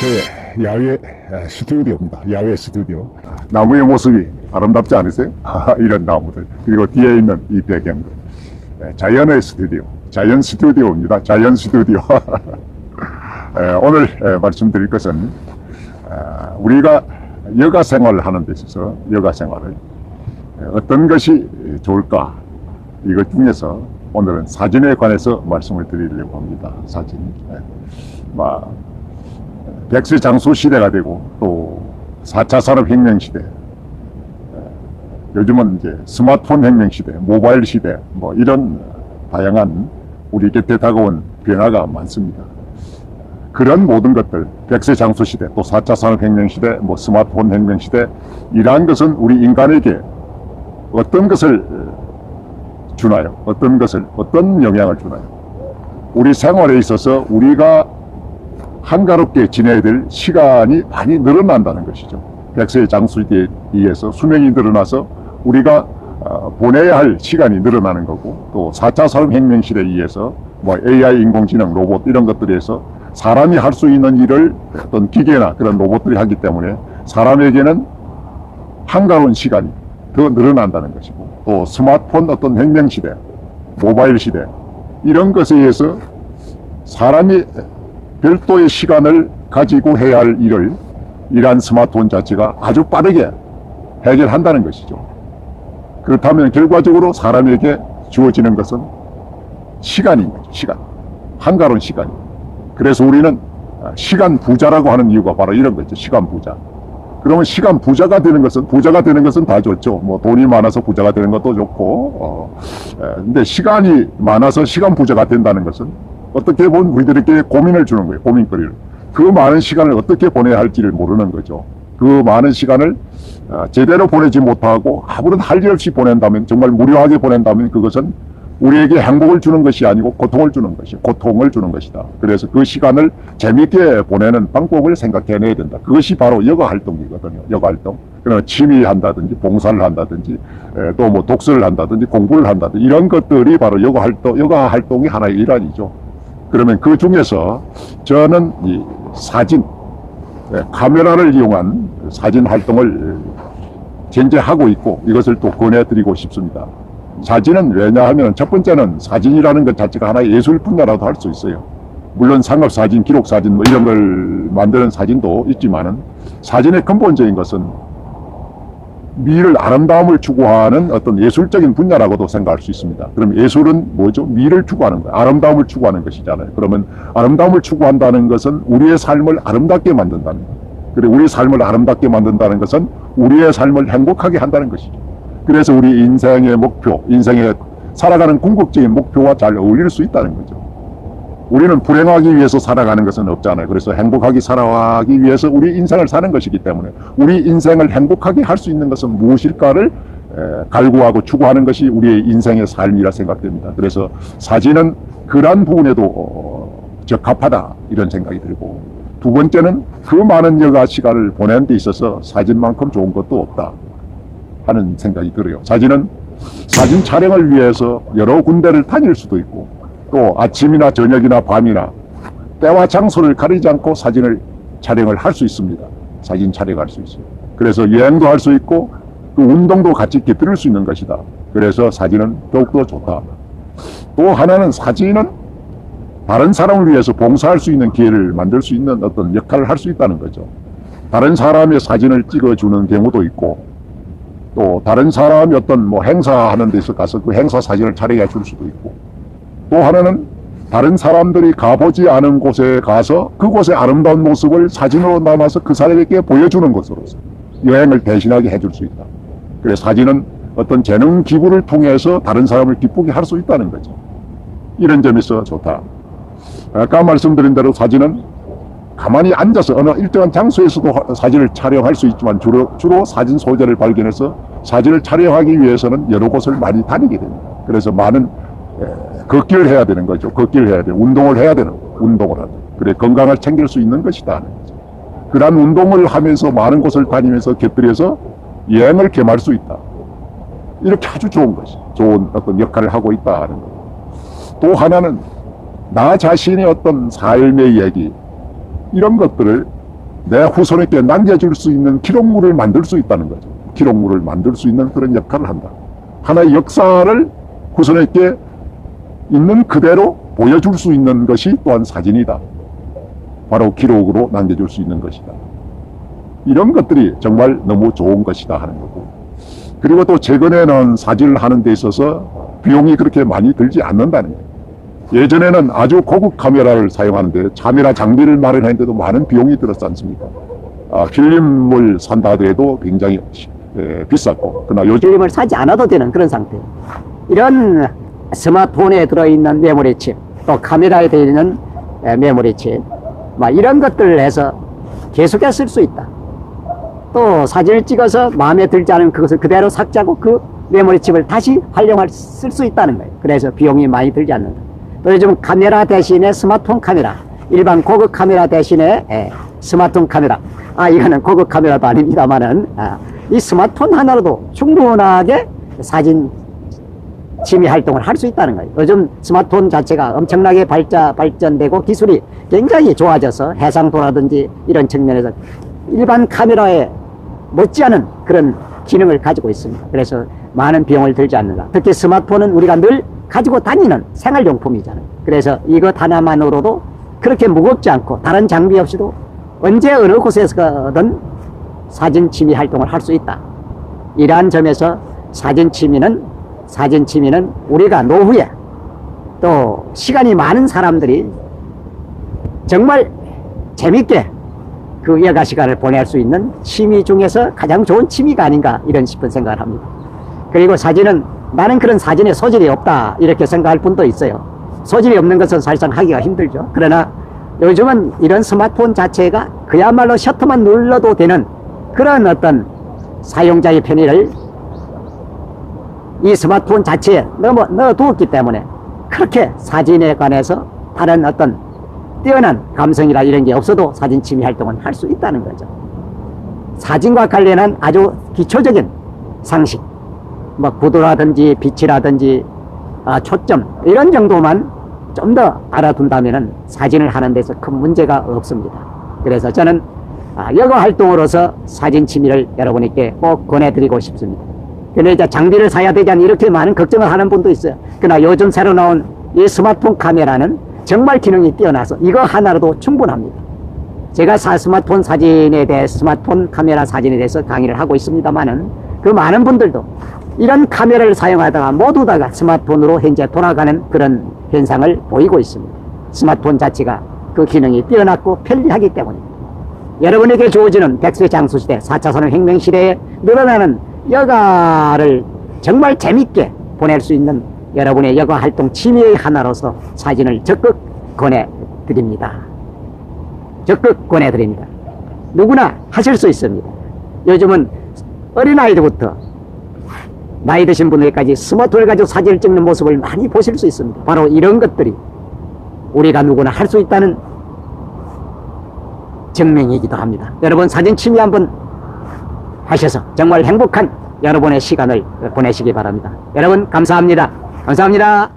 저의 야외 스튜디오입니다. 야외 스튜디오. 나무의 모습이 아름답지 않으세요? 이런 나무들. 그리고 뒤에 있는 이 배경들. 자연의 스튜디오. 자연 스튜디오입니다. 자연 스튜디오. 오늘 말씀드릴 것은 우리가 여가 생활을 하는 데 있어서 여가 생활을 어떤 것이 좋을까? 이것 중에서 오늘은 사진에 관해서 말씀을 드리려고 합니다. 사진. 백세장수 시대가 되고 또 4차 산업혁명 시대, 요즘은 이제 스마트폰 혁명 시대, 모바일 시대, 이런 다양한 우리 곁에 다가온 변화가 많습니다. 그런 모든 것들, 백세장수 시대, 또 4차 산업혁명 시대, 스마트폰 혁명 시대, 이러한 것은 우리 인간에게 어떤 것을 주나요? 어떤 영향을 주나요? 우리 생활에 있어서 우리가 한가롭게 지내야 될 시간이 많이 늘어난다는 것이죠. 백세의 장수에 의해서 수명이 늘어나서 우리가 보내야 할 시간이 늘어나는 거고, 또 4차 산업혁명 시대에 의해서 AI, 인공지능, 로봇 이런 것들에서 사람이 할 수 있는 일을 어떤 기계나 그런 로봇들이 하기 때문에 사람에게는 한가로운 시간이 더 늘어난다는 것이고, 또 스마트폰 어떤 혁명 시대, 모바일 시대 이런 것에 의해서 사람이 별도의 시간을 가지고 해야 할 일을 이러한 스마트폰 자체가 아주 빠르게 해결한다는 것이죠. 그렇다면 결과적으로 사람에게 주어지는 것은 시간인 거죠. 시간. 한가로운 시간이. 그래서 우리는 시간 부자라고 하는 이유가 바로 이런 거죠. 시간 부자. 그러면 시간 부자가 되는 것은 다 좋죠. 돈이 많아서 부자가 되는 것도 좋고, 근데 시간이 많아서 시간 부자가 된다는 것은 어떻게 보면 우리들에게 고민을 주는 거예요. 고민거리를. 그 많은 시간을 어떻게 보내야 할지를 모르는 거죠. 그 많은 시간을 제대로 보내지 못하고 아무런 할 일 없이 보낸다면, 정말 무료하게 보낸다면 그것은 우리에게 행복을 주는 것이 아니고 고통을 주는 것이다. 그래서 그 시간을 재미있게 보내는 방법을 생각해내야 된다. 그것이 바로 여가활동이거든요. 여가활동. 그러나 취미한다든지 봉사를 한다든지 또 독서를 한다든지 공부를 한다든지 이런 것들이 바로 여가활동의 하나의 일환이죠. 그러면 그 중에서 저는 이 사진, 카메라를 이용한 사진 활동을 현재하고 있고, 이것을 또 권해드리고 싶습니다. 사진은 왜냐하면 첫 번째는 사진이라는 것 자체가 하나의 예술 분야라도 할 수 있어요. 물론 상업사진, 기록사진 이런 걸 만드는 사진도 있지만은, 사진의 근본적인 것은 미를, 아름다움을 추구하는 어떤 예술적인 분야라고도 생각할 수 있습니다. 그럼 예술은 뭐죠? 미를 추구하는 거예요. 아름다움을 추구하는 것이잖아요. 그러면 아름다움을 추구한다는 것은 우리의 삶을 아름답게 만든다는 거예요. 그리고 우리의 삶을 아름답게 만든다는 것은 우리의 삶을 행복하게 한다는 것이죠. 그래서 우리 인생의 목표, 인생의 살아가는 궁극적인 목표와 잘 어울릴 수 있다는 거죠. 우리는 불행하기 위해서 살아가는 것은 없잖아요. 그래서 행복하게 살아가기 위해서 우리 인생을 사는 것이기 때문에 우리 인생을 행복하게 할 수 있는 것은 무엇일까를 갈구하고 추구하는 것이 우리의 인생의 삶이라 생각됩니다. 그래서 사진은 그러한 부분에도 적합하다 이런 생각이 들고, 두 번째는 그 많은 여가 시간을 보내는 데 있어서 사진만큼 좋은 것도 없다 하는 생각이 들어요. 사진은 사진 촬영을 위해서 여러 군데를 다닐 수도 있고, 또 아침이나 저녁이나 밤이나 때와 장소를 가리지 않고 사진을 촬영을 할 수 있습니다. 사진 촬영할 수 있어요. 그래서 여행도 할 수 있고 또 운동도 같이 곁들일 수 있는 것이다. 그래서 사진은 더욱더 좋다. 또 하나는 사진은 다른 사람을 위해서 봉사할 수 있는 기회를 만들 수 있는 어떤 역할을 할 수 있다는 거죠. 다른 사람의 사진을 찍어주는 경우도 있고, 또 다른 사람이 어떤 행사하는 데서 가서 그 행사 사진을 촬영해 줄 수도 있고, 또 하나는 다른 사람들이 가보지 않은 곳에 가서 그곳의 아름다운 모습을 사진으로 남아서 그 사람에게 보여주는 것으로서 여행을 대신하게 해줄 수 있다. 그래서 사진은 어떤 재능 기부를 통해서 다른 사람을 기쁘게 할 수 있다는 거죠. 이런 점에서 좋다. 아까 말씀드린 대로 사진은 가만히 앉아서 어느 일정한 장소에서도 사진을 촬영할 수 있지만 주로 사진 소재를 발견해서 사진을 촬영하기 위해서는 여러 곳을 많이 다니게 됩니다. 그래서 많은 걷기를 해야 되는 거죠. 걷기를 해야 돼. 운동을 해야 되는 거예요. 운동을 하죠. 그래 건강을 챙길 수 있는 것이다 하는 거죠. 그러한 운동을 하면서 많은 곳을 다니면서 곁들여서 여행을 겸할 수 있다. 이렇게 아주 좋은 것이, 좋은 어떤 역할을 하고 있다 하는 거예요. 또 하나는 나 자신의 어떤 삶의 얘기, 이런 것들을 내 후손에게 남겨줄 수 있는 기록물을 만들 수 있다는 거죠. 기록물을 만들 수 있는 그런 역할을 한다. 하나의 역사를 후손에게 있는 그대로 보여줄 수 있는 것이 또한 사진이다. 바로 기록으로 남겨줄 수 있는 것이다. 이런 것들이 정말 너무 좋은 것이다 하는 거고, 그리고 또 최근에는 사진을 하는 데 있어서 비용이 그렇게 많이 들지 않는다는 거예요. 예전에는 아주 고급 카메라를 사용하는데 카메라 장비를 마련하는데도 많은 비용이 들었지 않습니까? 필름을 산다 하더라도 굉장히 비쌌고, 그러나 요즘 필름을 사지 않아도 되는 그런 상태. 이런 스마트폰에 들어있는 메모리 칩, 또 카메라에 들어있는 메모리 칩, 이런 것들을 해서 계속해서 쓸 수 있다. 또 사진을 찍어서 마음에 들지 않으면 그것을 그대로 삭제하고 그 메모리 칩을 다시 쓸 수 있다는 거예요. 그래서 비용이 많이 들지 않는다. 또 요즘 카메라 대신에 스마트폰 카메라, 일반 고급 카메라 대신에 스마트폰 카메라, 이거는 고급 카메라도 아닙니다만은 이 스마트폰 하나로도 충분하게 사진 취미 활동을 할 수 있다는 거예요. 요즘 스마트폰 자체가 엄청나게 발전되고 기술이 굉장히 좋아져서 해상도라든지 이런 측면에서 일반 카메라에 못지않은 그런 기능을 가지고 있습니다. 그래서 많은 비용을 들지 않는다. 특히 스마트폰은 우리가 늘 가지고 다니는 생활용품이잖아요. 그래서 이것 하나만으로도 그렇게 무겁지 않고 다른 장비 없이도 언제 어느 곳에서든 사진 취미 활동을 할 수 있다. 이러한 점에서 사진 취미는 우리가 노후에 또 시간이 많은 사람들이 정말 재밌게 그 여가 시간을 보낼 수 있는 취미 중에서 가장 좋은 취미가 아닌가 이런 싶은 생각을 합니다. 그리고 사진은 나는 그런 사진에 소질이 없다 이렇게 생각할 분도 있어요. 소질이 없는 것은 사실상 하기가 힘들죠. 그러나 요즘은 이런 스마트폰 자체가 그야말로 셔터만 눌러도 되는 그런 어떤 사용자의 편의를 이 스마트폰 자체에 넣어두었기 때문에 그렇게 사진에 관해서 다른 어떤 뛰어난 감성이나 이런 게 없어도 사진 취미 활동은 할 수 있다는 거죠. 사진과 관련한 아주 기초적인 상식, 구도라든지 빛이라든지 초점 이런 정도만 좀 더 알아둔다면은 사진을 하는 데서 큰 문제가 없습니다. 그래서 저는 여가 활동으로서 사진 취미를 여러분께 꼭 권해드리고 싶습니다. 근데 이제 장비를 사야 되지 않니 이렇게 많은 걱정을 하는 분도 있어요. 그러나 요즘 새로 나온 이 스마트폰 카메라는 정말 기능이 뛰어나서 이거 하나로도 충분합니다. 제가 스마트폰 카메라 사진에 대해서 강의를 하고 있습니다만은 그 많은 분들도 이런 카메라를 사용하다가 모두 다가 스마트폰으로 현재 돌아가는 그런 현상을 보이고 있습니다. 스마트폰 자체가 그 기능이 뛰어났고 편리하기 때문입니다. 여러분에게 주어지는 백세 장수 시대, 4차 산업혁명 시대에 늘어나는 여가를 정말 재밌게 보낼 수 있는 여러분의 여가 활동 취미의 하나로서 사진을 적극 권해드립니다. 적극 권해드립니다. 누구나 하실 수 있습니다. 요즘은 어린아이들부터 나이 드신 분들까지 스마트폰을 가지고 사진을 찍는 모습을 많이 보실 수 있습니다. 바로 이런 것들이 우리가 누구나 할 수 있다는 증명이기도 합니다. 여러분 사진 취미 한번 하셔서 정말 행복한 여러분의 시간을 보내시기 바랍니다. 여러분 감사합니다. 감사합니다.